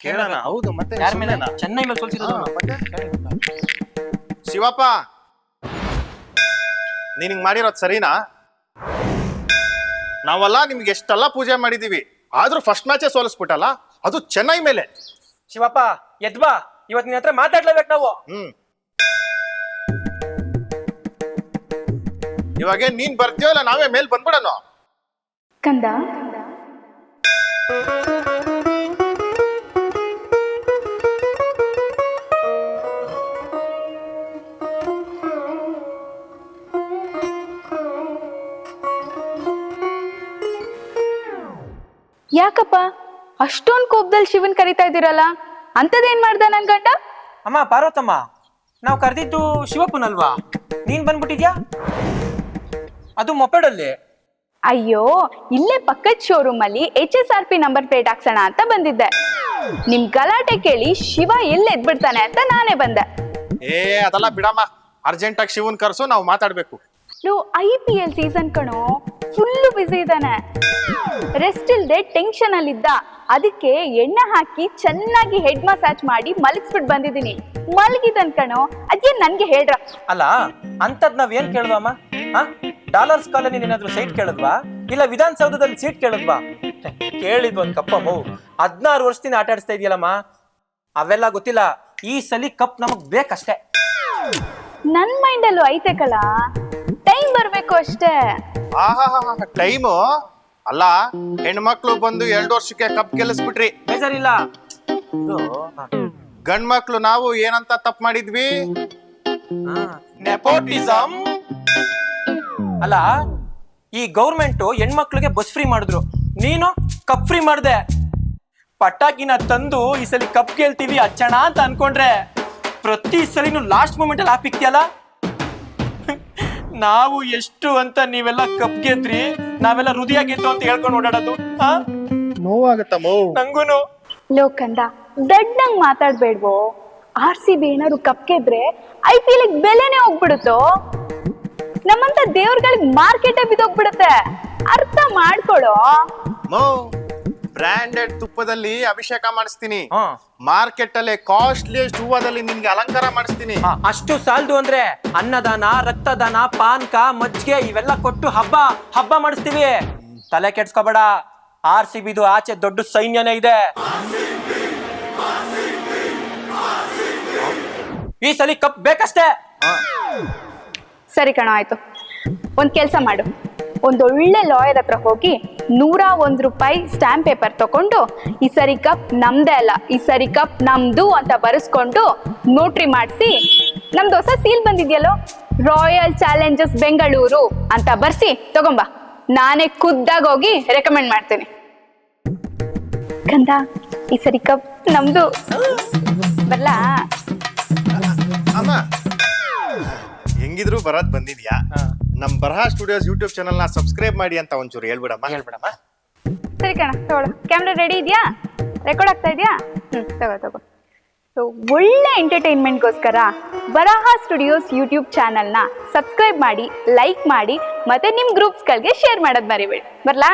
ಕೇಳೋಣ. ಹೌದು ಮತ್ತೆ ಯಾರ ಮೇಲೆ? ಸುಮ್ನೆನಾ? ಚೆನ್ನೈ ಮೇಲೆ ಸೋಲ್ಸಿರೋದು ಹಾ, ಅವ್ನು. ಮತ್ತೆ? ಶಿವಪ್ಪ ನೀನಿಂಗ್ ಮಾಡಿರೋದ್ ಸರಿನಾ? ನಾವೆಲ್ಲ ನಿಮ್ಗೆ ಎಷ್ಟೆಲ್ಲ ಪೂಜೆ ಮಾಡಿದೀವಿ, ಆದ್ರೂ ಫಸ್ಟ್ ಮ್ಯಾಚೇ ಸೋಲಿಸ್ಬಿಟ್ಟಲ್ಲ, ಅದು ಚೆನ್ನೈ ಮೇಲೆ. ಶಿವಪ್ಪ ಎದ್ಬಾ, ಇವತ್ತು ನಿನ್ನ ಹತ್ರ ಮಾತಾಡ್ಲೇಬೇಕು ನಾವು. ಇವಾಗ ನೀನ್ ಬರ್ತೀಯೋ ಇಲ್ಲ ನಾವೇ ಮೇಲ್ ಬಂದ್ಬಿಡೋಣ? ಕಂದ, ಯಾಕಪ್ಪ ಅಷ್ಟೊಂದು ಕೋಪದಲ್ಲಿ ಶಿವನ್ ಕರಿತಾ ಇದ್ದೀರಲ್ಲ? ಅಂತದೇನ್ ಮಾಡ್ದ ನನ್ ಗಂಡ? ಅಮ್ಮ ಪಾರ್ವತಮ್ಮ, ನಾವು ಕರೆದಿದ್ದು ಶಿವಪ್ಪನಲ್ವಾ? ನೀನ್ ಬಂದ್ಬಿಟ್ಟಿದ್ಯಾ, ಅದು ಮೊಪೆಡಲ್ಲಿ. ಅಯ್ಯೋ, ಇಲ್ಲೇ ಪಕ್ಕದ ಶೋರೂಮ್ ಅಲ್ಲಿ HSRP ನಂಬರ್ ಪ್ಲೇಟ್ ಹಾಕ್ಸೋಣ ಅಂತ ಬಂದಿದ್ದೆ. ನಿಮ್ ಗಲಾಟೆ ಕೇಳಿ ಶಿವ ಎಲ್ಲಿ ಎದ್ಬಿಡ್ತಾನೆ ಅಂತ ನಾನೇ ಬಂದೆ. ಅದೆಲ್ಲ ಬಿಡಮ್ಮ, ಅರ್ಜೆಂಟ್ ಆಗಿ ಶಿವನ್ ಕರ್ಸು, ನಾವು ಮಾತಾಡ್ಬೇಕು. IPL ಸೀಸನ್ ಕಣೋ, ಫುಲ್ಲು ಬಿಸಿ ಇದ್ದಾನೆ. ರೆಸ್ಟ್ ಇಲ್ದೆ ಟೆನ್ಷನ್ ಅಲ್ಲಿದ್ದ, ಅದಕ್ಕೆ ಎಣ್ಣೆ ಹಾಕಿ ಚೆನ್ನಾಗಿ ಹೆಡ್ ಮಸಾಜ್ ಮಾಡಿ ಮಲಗಿಸ್ಬಿಟ್ಟು ಬಂದಿದ್ದೀನಿ. ಮಲಗಿದನ್ ಕಣೋ, ಅದೇನ್ ನನ್ಗೆ ಹೇಳ್ರ. ಅಲ್ಲ ಅಂತದ್ ನಾವ್ ಏನ್ ಕೇಳಿದ್ವಮ್ಮ? ಡಾಲರ್ಸ್ ಕಾಲನಿ ಏನಾದ್ರು ಸೈಟ್ ಕೇಳಿದ್ವಾ, ಇಲ್ಲ ವಿಧಾನಸೌಧದಲ್ಲಿ ಸೀಟ್ ಕೇಳಿದ್ವಾ? ಕೇಳಿದ್ವ ಒಂದ್ ಕಪ್ಪ ಮೌ. 16 ವರ್ಷದಿಂದ ಆಟ ಆಡಿಸ್ತಾ ಇದೆಯಲ್ಲಮ್ಮ, ಅವೆಲ್ಲ ಗೊತ್ತಿಲ್ಲ. ಈ ಸಲಿ ಕಪ್ ನಮಗ್ ಬೇಕಷ್ಟೇ. ನನ್ ಮೈಂಡ್ ಅಲ್ಲೂ ಐತೆ ಕಲ, ಟೈಮ್ ಬರ್ಬೇಕು ಅಷ್ಟೇ. ಟೈಮು ಅಲ್ಲ, ಹೆಣ್ಮಕ್ಳು ಬಂದು 2 ವರ್ಷಕ್ಕೆ ಕಪ್ ಗೆಲ್ಲಿಸ್ಬಿಟ್ರಿ, ಬೇಜಾರಿಲ್ಲ. ಗಂಡ್ ಮಕ್ಳು ನಾವು ಏನಂತ ತಪ್ಪು ಮಾಡಿದ್ವಿ? ನೆಪೋಟಿಸಂ. ಅಲ್ಲ, ಈ ಗೌರ್ಮೆಂಟ್ ಹೆಣ್ಮಕ್ಳಿಗೆ ಬಸ್ ಫ್ರೀ ಮಾಡಿದ್ರು, ನೀನು ಕಪ್ ಫ್ರೀ ಮಾಡ್ದೆ. ಪಟಾಕಿನ ತಂದು ಈ ಸಲ ಕಪ್ ಗೆಲ್ತೀವಿ ಅಚ್ಚಣ ಅಂತ ಅನ್ಕೊಂಡ್ರೆ, ಪ್ರತಿ ಸಲಿನೂ ಲಾಸ್ಟ್ ಮೂಮೆಂಟ್ ಅಲ್ಲಿ ಹಾಪಿಕ್ತಿಯಲ್ಲ. ನಾವು ಎಷ್ಟು ಅಂತ ನೀವೆಲ್ಲ ಕಪ್ ಗೆದ್ರಿ, ನಾವೆಲ್ಲ ಹೃದಯ ಗೆದ್ದು ಅಂತ ಹೇಳ್ಕೊಂಡು ಓಡಾಡೋದು ನೋವಾಗತ್ತಮ್ಮ. ನಂಗೂನು. ಲೋಕಂದ ದಡ್ಡಂಗ್ ಮಾತಾಡ್ಬೇಡ್ವೋ. RCB ಏನಾದ್ರು ಕಪ್ ಗೆದ್ರೆ IPL ಬೆಲೆನೇ ಹೋಗ್ಬಿಡುತ್ತೋ. ನಮ್ಮಂತ ದೇವ್ರಗಳಿಗೆ ಮಾರ್ಕೆಟೇ ಬಿದ್ದೋಗ್ಬಿಡುತ್ತೆ, ಅರ್ಥ ಮಾಡ್ಕೊಳೋ. ಬ್ರಾಂಡೆಡ್ ತುಪ್ಪದಲ್ಲಿ ಅಭಿಷೇಕ ಮಾಡಿಸ್ತೀನಿ, ಮಾರ್ಕೆಟ್ ಅಲ್ಲಿ ಕಾಸ್ಟ್ಲಿಯಸ್ಟ್ ಹೂವದಲ್ಲಿ ನಿನ್ಗೆ ಅಲಂಕಾರ ಮಾಡಿಸ್ತೀನಿ. ಅಷ್ಟು ಸಾಲದು ಅಂದ್ರೆ ಅನ್ನದಾನ, ರಕ್ತದಾನ, ಪಾನ್ಕ, ಮಜ್ಜಿಗೆ ಇವೆಲ್ಲ ಕೊಟ್ಟು ಹಬ್ಬ ಮಾಡಿಸ್ತೀವಿ. ತಲೆ ಕೆಡ್ಸ್ಕೊಬೇಡ, RCBದು ಆಚೆ ದೊಡ್ಡ ಸೈನ್ಯನೇ ಇದೆ. ಈ ಸಲ ಕಪ್ ಬೇಕಷ್ಟೇ. ಸರಿ ಕಣ, ಆಯ್ತು. ಒಂದ್ ಕೆಲ್ಸ ಮಾಡು, ಒಂದೊಳ್ಳೆ ಲಾಯರ್ ಹತ್ರ ಹೋಗಿ 101 ರೂಪಾಯಿ ಸ್ಟಾಂಪ್ ಪೇಪರ್ ತಕೊಂಡು, ಈ ಸರಿ ಕಪ್ ನಮ್ದೇ ಅಲ್ಲ, ಈ ಸರಿ ಕಪ್ ನಮ್ದು ಅಂತ ಬರೆಸ್ಕೊಂಡು ನೋಟ್ರಿ ಮಾಡಿಸಿ, ನಮ್ದು ಹೊಸ ಸೀಲ್ ಬಂದಿದ್ಯಲ್ಲೋ, ರಾಯಲ್ ಚಾಲೆಂಜರ್ಸ್ ಬೆಂಗಳೂರು ಅಂತ ಬರ್ಸಿ ತಗೊಂಬ. ನಾನೇ ಖುದ್ದಾಗಿ ಹೋಗಿ ರೆಕಮೆಂಡ್ ಮಾಡ್ತೀನಿ. ಕಂದ, ಈ ಸರಿ ಕಪ್ ನಮ್ದು. ಬರ್ಲಾ? ಅಮ್ಮ, ಹೆಂಗಿದ್ರು ಬರೋದ್ ಬಂದಿದ್ಯಾ, ನಮ್ ಬರಹ ಸ್ಟುಡಿಯೋಸ್ ಯೂಟ್ಯೂಬ್ ಚಾನಲ್ ನ ಸಬ್ಸ್ಕ್ರೈಬ್ ಮಾಡಿ ಅಂತ ಒಂಚೂರು ಹೇಳ್ಬಿಡಮ್ಮ. ಸರಿ ಕಣ, ತಗೊಳ್ಳು. ಕ್ಯಾಮ್ರಾ ರೆಡಿ ಇದೆಯಾ? ರೆಕಾರ್ಡ್ ಆಗ್ತಾ ಇದೆಯಾ? ತಗೋ. ಸೊ ಒಳ್ಳೆ ಎಂಟರ್ಟೈನ್ಮೆಂಟ್ಗೋಸ್ಕರ ಬರಹ ಸ್ಟುಡಿಯೋಸ್ ಯೂಟ್ಯೂಬ್ ಚಾನಲ್ನ ಸಬ್ಸ್ಕ್ರೈಬ್ ಮಾಡಿ, ಲೈಕ್ ಮಾಡಿ, ಮತ್ತೆ ನಿಮ್ಮ ಗ್ರೂಪ್ಸ್ಗಳಿಗೆ ಶೇರ್ ಮಾಡೋದು ಮರಿಬೇಡಿ. ಬರ್ಲಾ?